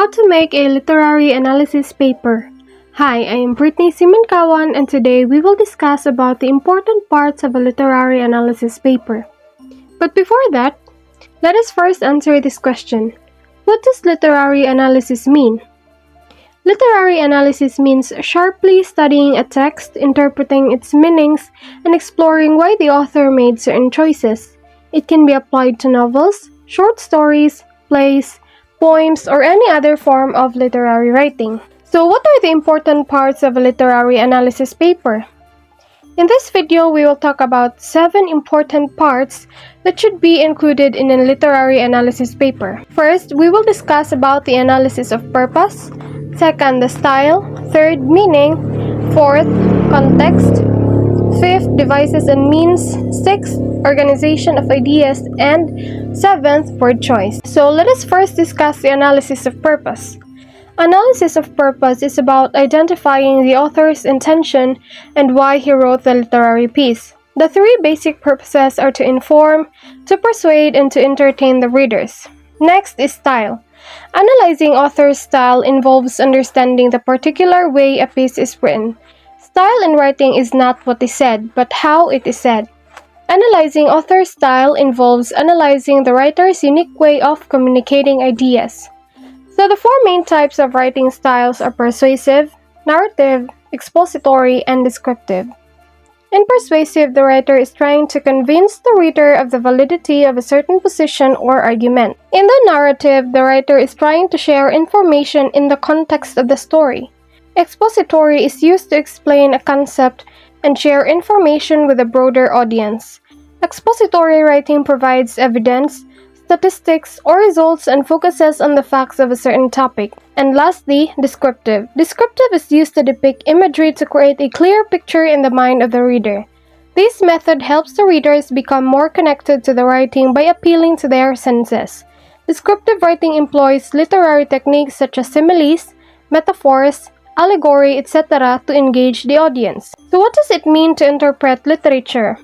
How to make a literary analysis paper. Hi, I am Brittany Simankawan, and today we will discuss about the important parts of a literary analysis paper. But before that, let us first answer this question. What does literary analysis mean? Literary analysis means sharply studying a text, interpreting its meanings, and exploring why the author made certain choices. It can be applied to novels, short stories, plays, poems, or any other form of literary writing. So what are the important parts of a literary analysis paper? In this video, we will talk about 7 important parts that should be included in a literary analysis paper. First, we will discuss about the analysis of purpose. Second, the style. Third, meaning. Fourth, context. Fifth, devices and means. Sixth, organization of ideas. And seventh, word choice. So let us first discuss the analysis of purpose. Analysis of purpose is about identifying the author's intention and why he wrote the literary piece. The 3 basic purposes are to inform, to persuade, and to entertain the readers. Next is style. Analyzing author's style involves understanding the particular way a piece is written. Style in writing is not what is said, but how it is said. Analyzing author's style involves analyzing the writer's unique way of communicating ideas. So the 4 main types of writing styles are persuasive, narrative, expository, and descriptive. In persuasive, the writer is trying to convince the reader of the validity of a certain position or argument. In the narrative, the writer is trying to share information in the context of the story. Expository is used to explain a concept and share information with a broader audience. Expository writing provides evidence, statistics, or results and focuses on the facts of a certain topic. And lastly, descriptive. Descriptive is used to depict imagery to create a clear picture in the mind of the reader. This method helps the readers become more connected to the writing by appealing to their senses. Descriptive writing employs literary techniques such as similes, metaphors, allegory, etc. to engage the audience. So what does it mean to interpret literature?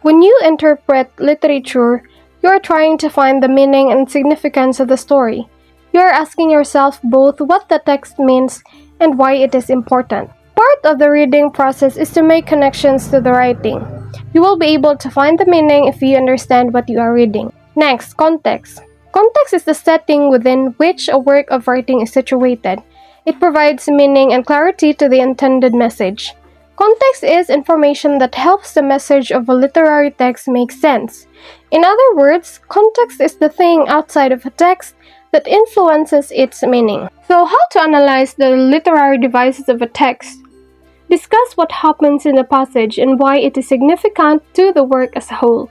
When you interpret literature, you are trying to find the meaning and significance of the story. You are asking yourself both what the text means and why it is important. Part of the reading process is to make connections to the writing. You will be able to find the meaning if you understand what you are reading. Next, context. Context is the setting within which a work of writing is situated. It provides meaning and clarity to the intended message. Context is information that helps the message of a literary text make sense. In other words, context is the thing outside of a text that influences its meaning. So how to analyze the literary devices of a text? Discuss what happens in the passage and why it is significant to the work as a whole.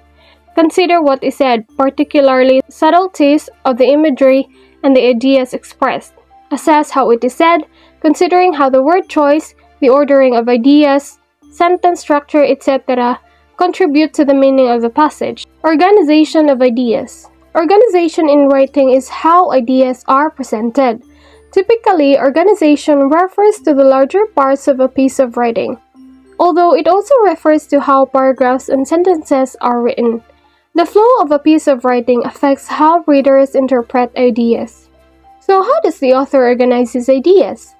Consider what is said, particularly subtleties of the imagery and the ideas expressed. Assess how it is said, considering how the word choice, the ordering of ideas, sentence structure, etc. contribute to the meaning of the passage. Organization of ideas. Organization in writing is how ideas are presented. Typically, organization refers to the larger parts of a piece of writing, although it also refers to how paragraphs and sentences are written. The flow of a piece of writing affects how readers interpret ideas. So how does the author organize his ideas?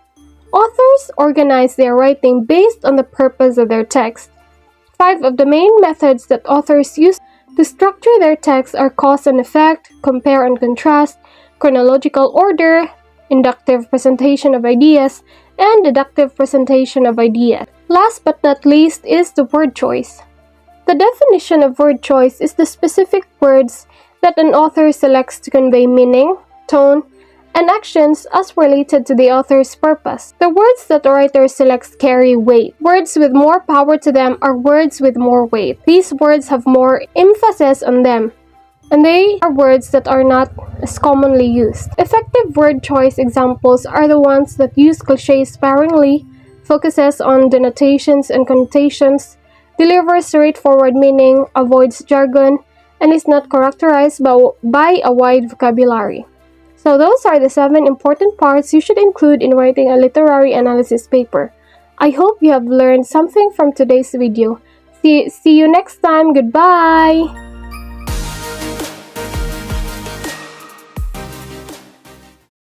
Authors organize their writing based on the purpose of their text. 5 of the main methods that authors use to structure their text are cause and effect, compare and contrast, chronological order, inductive presentation of ideas, and deductive presentation of ideas. Last but not least is the word choice. The definition of word choice is the specific words that an author selects to convey meaning, tone, and actions as related to the author's purpose. The words that the writer selects carry weight. Words with more power to them are words with more weight. These words have more emphasis on them, and they are words that are not as commonly used. Effective word choice examples are the ones that use clichés sparingly, focuses on denotations and connotations, delivers straightforward meaning, avoids jargon, and is not characterized by a wide vocabulary. So those are the 7 important parts you should include in writing a literary analysis paper. I hope you have learned something from today's video. See you next time. Goodbye!